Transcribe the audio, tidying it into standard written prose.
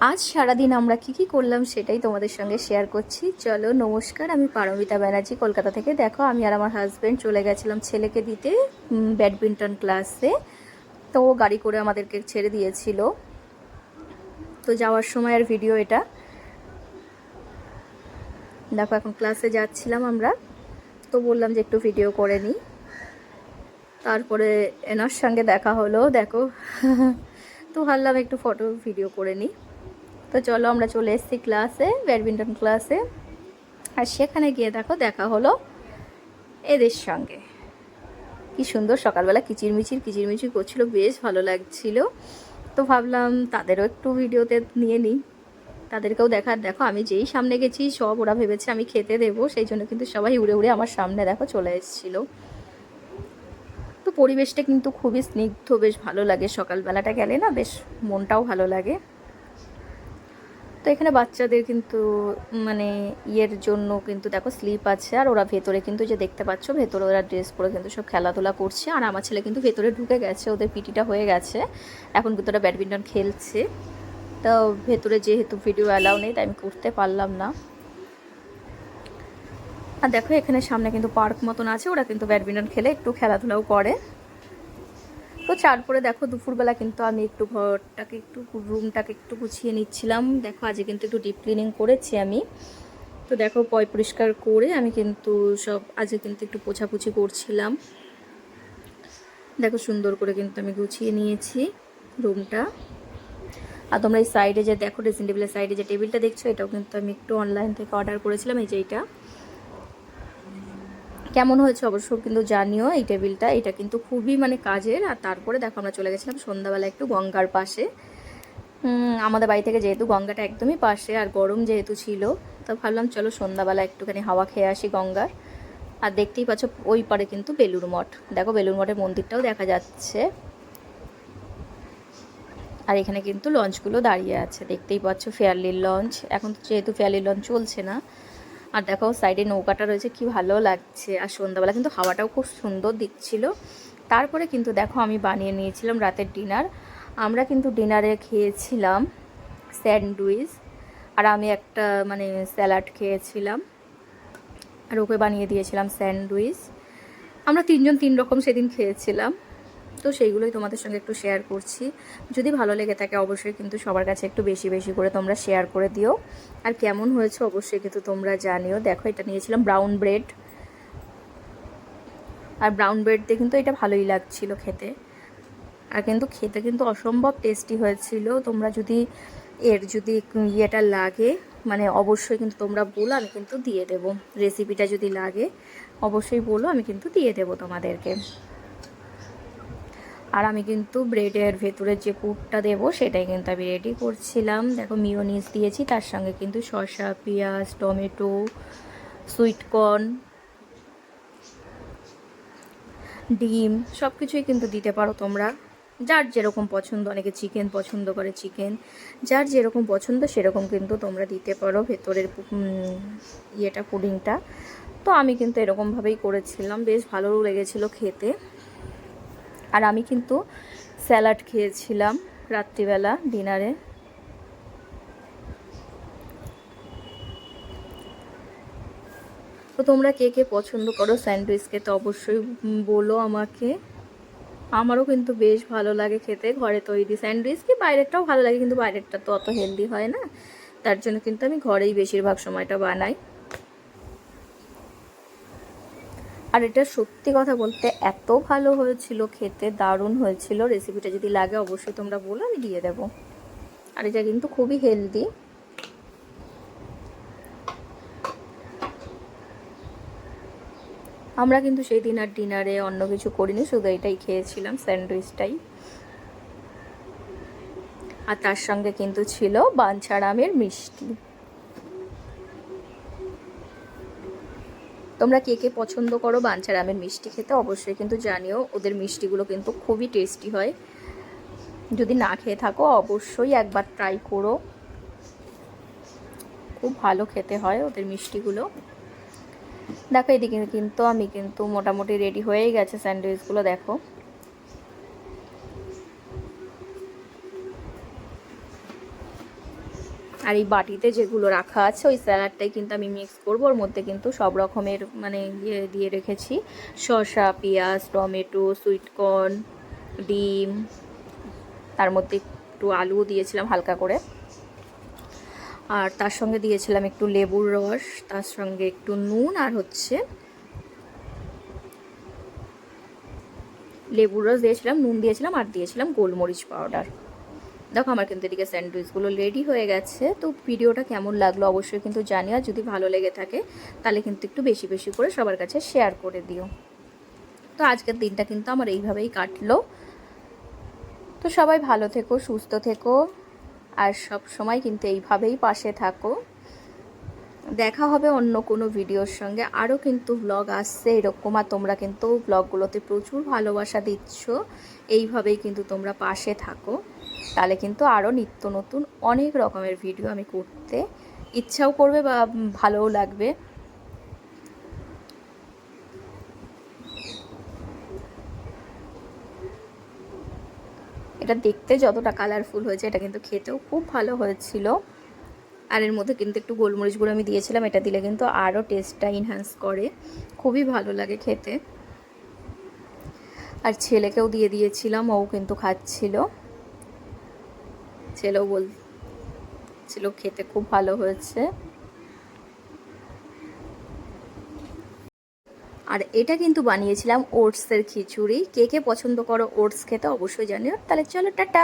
আজ সারাদিন আমরা কি করলাম সেটাই তোমাদের সঙ্গে শেয়ার করছি। চলো, নমস্কার, আমি পারমিতা ব্যানার্জি কলকাতা থেকে। দেখো, আমি আর আমার হাজব্যান্ড চলে গেছিলাম ছেলেকে দিতে ব্যাডমিন্টন ক্লাসে। তো ও গাড়ি করে আমাদেরকে ছেড়ে দিয়েছিল। তো যাওয়ার সময় আর ভিডিও এটা দেখো, এখন ক্লাসে যাচ্ছিলাম আমরা, তো বললাম যে একটু ভিডিও করে নিই। তারপরে এনার সঙ্গে দেখা হলো, দেখো। তো ভাবলাম একটু ফটো ভিডিও করে নিই। তো চলো, আমরা চলে এসেছি ক্লাসে, ব্যাডমিন্টন ক্লাসে। আর সেখানে গিয়ে দেখো দেখা হলো এদের সঙ্গে। কি সুন্দর সকালবেলা কিচিরমিচির করছিল, বেশ ভালো লাগছিল। তো ভাবলাম তাদেরও একটু ভিডিওতে নিয়ে নিই, তাদেরকেও দেখার। দেখো, আমি যেই সামনে গেছি সব ওরা ভেবেছে আমি খেতে দেবো, সেই জন্য কিন্তু সবাই উড়ে উড়ে আমার সামনে দেখো চলে এসেছিলো। তো পরিবেশটা কিন্তু খুবই স্নিগ্ধ, বেশ ভালো লাগে সকালবেলাটা গেলে না, বেশ মনটাও ভালো লাগে। তো এখানে বাচ্চাদের কিন্তু মানে ইয়ের জন্য কিন্তু দেখো স্লিপ আছে, আর ওরা ভেতরে কিন্তু যে দেখতে পাচ্ছ ভেতরে ওরা ড্রেস পরে কিন্তু সব খেলাধুলা করছে। আর আমার ছেলে কিন্তু ভেতরে ঢুকে গেছে, ওদের পিটিটা হয়ে গেছে, এখন কিন্তু ওরা ব্যাডমিন্টন খেলছে। তো ভেতরে যেহেতু ভিডিও অ্যালাউ নেই, তাই আমি করতে পারলাম না। আর দেখো, এখানে সামনে কিন্তু পার্ক মতন আছে, ওরা কিন্তু ব্যাডমিন্টন খেলে একটু খেলাধুলাও করে। তো তারপরে দেখো দুপুরবেলা কিন্তু আমি একটু ঘরটাকে একটু রুমটাকে একটু গুছিয়ে নিচ্ছিলাম। দেখো, আজকে কিন্তু একটু ডিপ ক্লিনিং করেছি আমি। তো দেখো, পরিষ্কার করে আমি কিন্তু সব আজকে কিন্তু একটু পোছাপুছি করছিলাম। দেখো, সুন্দর করে কিন্তু আমি গুছিয়ে নিয়েছি রুমটা। আর তোমরা এই সাইডে যে দেখো, ড্রেসিং টেবিলের সাইডে যে টেবিলটা দেখছো, এটাও কিন্তু আমি একটু অনলাইন থেকে অর্ডার করেছিলাম। এই যে এইটা কেমন হয়েছে অবশ্য কিন্তু জানিও। এই টেবিলটা এটা কিন্তু খুবই মানে কাজের। আর তারপরে দেখো, আমরা চলে গেছিলাম সন্ধ্যাবেলা একটু গঙ্গার পাশে। আমাদের বাড়ি থেকে যেহেতু গঙ্গাটা একদমই পাশে, আর গরম যেহেতু ছিল, তো ভাবলাম চলো সন্ধ্যাবেলা একটুখানি হাওয়া খেয়ে আসি গঙ্গার। আর দেখতেই পাচ্ছ ওই পারে কিন্তু বেলুড় মঠ, দেখো বেলুড় মঠের মন্দিরটাও দেখা যাচ্ছে। আর এখানে কিন্তু লঞ্চগুলো দাঁড়িয়ে আছে, দেখতেই পাচ্ছ ফেয়ারলির লঞ্চ। এখন তো যেহেতু ফেয়ারলির লঞ্চ চলছে না। আর দেখো সাইডে নৌকাটা রয়েছে, কি ভালো লাগছে। আর সন্ধ্যাবেলা কিন্তু হাওয়াটাও খুব সুন্দর দিচ্ছিল। তারপরে কিন্তু দেখো, আমি বানিয়ে নিয়েছিলাম রাতের ডিনার। আমরা কিন্তু ডিনারে খেয়েছিলাম স্যান্ডউইচ, আর আমি একটা মানে স্যালাড খেয়েছিলাম, আর ওকে বানিয়ে দিয়েছিলাম স্যান্ডউইচ। আমরা তিনজন তিন রকম সেদিন খেয়েছিলাম। তো সেইগুলোই তোমাদের সঙ্গে একটু শেয়ার করছি। যদি ভালো লেগে থাকে অবশ্যই কিন্তু সবার কাছে একটু বেশি বেশি করে তোমরা শেয়ার করে দিও। আর কেমন হয়েছে অবশ্যই কিন্তু তোমরা জানিও। দেখো, এটা নিয়েছিলাম ব্রাউন ব্রেড, আর ব্রাউন ব্রেড দিয়ে কিন্তু এটা ভালোই লাগছিল খেতে। আর কিন্তু খেতে কিন্তু অসম্ভব টেস্টি হয়েছিল। তোমরা যদি যদি ইয়েটা লাগে মানে অবশ্যই কিন্তু তোমরা বলো, আমি কিন্তু দিয়ে দেবো। রেসিপিটা যদি লাগে অবশ্যই বলো, আমি কিন্তু দিয়ে দেবো তোমাদেরকে। আর আমি কিন্তু ব্রেডের ভেতরে যে পুরটা দেবো সেটাই কিন্তু আমি রেডি করছিলাম। দেখো, মিওনিজ দিয়েছি, তার সঙ্গে কিন্তু শসা, পেঁয়াজ, টমেটো, সুইটকর্ন, ডিম সব কিছুই কিন্তু দিতে পারো তোমরা, যার যেরকম পছন্দ। অনেকে চিকেন পছন্দ করে, চিকেন, যার যেরকম পছন্দ সেরকম কিন্তু তোমরা দিতে পারো ভেতরের ইয়েটা, পুডিংটা। তো আমি কিন্তু এরকমভাবেই করেছিলাম, বেশ ভালো লেগেছিলো খেতে। আর আমি কিন্তু স্যালাড খেয়েছিলাম রাত্রিবেলা ডিনারে। তো তোমরা কে কে পছন্দ করো স্যান্ডউইচ খেতে অবশ্যই বলো আমাকে। আমারও কিন্তু বেশ ভালো লাগে খেতে ঘরে তৈরি স্যান্ডউইচ, কি বাইরেরটাও ভালো লাগে, কিন্তু বাইরেরটা তো অত হেলদি হয় না, তার জন্য কিন্তু আমি ঘরেই বেশিরভাগ সময়টা বানাই। আর এটা সত্যি কথা বলতে এত ভালো হয়েছিল খেতে, দারুণ হয়েছিল। রেসিপিটা যদি লাগে অবশ্যই তোমরা বলো, আমি দিয়ে দেবো। আর এটা কিন্তু খুবই হেলদি। আমরা কিন্তু সেই দিন আর ডিনারে অন্য কিছু করিনি, শুধু এটাই খেয়েছিলাম, স্যান্ডউইচটাই। আর তার সঙ্গে কিন্তু ছিল বাঞ্ছার আমের মিষ্টি। তোমরা কে কে পছন্দ করো বাঞ্ছার আমের মিষ্টি খেতে অবশ্যই কিন্তু জানিও। ওদের মিষ্টিগুলো কিন্তু খুবই টেস্টি হয়, যদি না খেয়ে থাকো অবশ্যই একবার ট্রাই করো, খুব ভালো খেতে হয় ওদের মিষ্টিগুলো। দেখো, এদিকে কিন্তু আমি কিন্তু মোটামুটি রেডি হয়েই গেছে স্যান্ডউইচগুলো। দেখো, আর এই বাটিতে যেগুলো রাখা আছে ওই স্যালাডটাই কিন্তু আমি মিক্স করবো। ওর মধ্যে কিন্তু সব রকমের মানে ইয়ে দিয়ে রেখেছি, শসা, পেঁয়াজ, টমেটো, সুইটকর্ন, ডিম, তার মধ্যে একটু আলুও দিয়েছিলাম হালকা করে, আর তার সঙ্গে দিয়েছিলাম একটু লেবুর রস, তার সঙ্গে একটু নুন, আর হচ্ছে লেবুর রস দিয়েছিলাম, নুন দিয়েছিলাম, আর দিয়েছিলাম গোলমরিচ পাউডার। দেখো আমার কিন্তু এদিকে স্যান্ডউইচগুলো রেডি হয়ে গেছে। তো ভিডিওটা কেমন লাগলো অবশ্যই কিন্তু জানিও, যদি ভালো লেগে থাকে তাহলে কিন্তু একটু বেশি বেশি করে সবার কাছে শেয়ার করে দিও। তো আজকের দিনটা কিন্তু আমার এইভাবেই কাটলো। তো সবাই ভালো থেকো, সুস্থ থেকো, আর সব সময় কিন্তু এইভাবেই পাশে থাকো। দেখা হবে অন্য কোনো ভিডিওর সঙ্গে। আরও কিন্তু ব্লগ আসছে এরকম, আর তোমরা কিন্তু ব্লগগুলোতে প্রচুর ভালোবাসা দিচ্ছ। এইভাবেই কিন্তু তোমরা পাশে থাকো, তাহলে কিন্তু আরও নিত্য নতুন অনেক রকমের ভিডিও আমি করতে ইচ্ছাও করবে বা ভালোও লাগবে। এটা দেখতে যতটা কালারফুল হয়েছে, এটা কিন্তু খেতেও খুব ভালো হয়েছিল। আর এর মধ্যে কিন্তু একটু গোলমরিচ গুঁড়ো আমি দিয়েছিলাম, এটা দিলে কিন্তু আরও টেস্টটা এনহ্যান্স করে, খুবই ভালো লাগে খেতে। আর ছেলেকেও দিয়ে দিয়েছিলাম, ও কিন্তু খাচ্ছিল, ছেলেও বলছিল খেতে খুব ভালো হয়েছে। আর এটা কিন্তু বানিয়েছিলাম ওটসের খিচুড়ি। কে কে পছন্দ করো ওটস খেতে অবশ্যই জানিও। তাহলে চলো টাটা।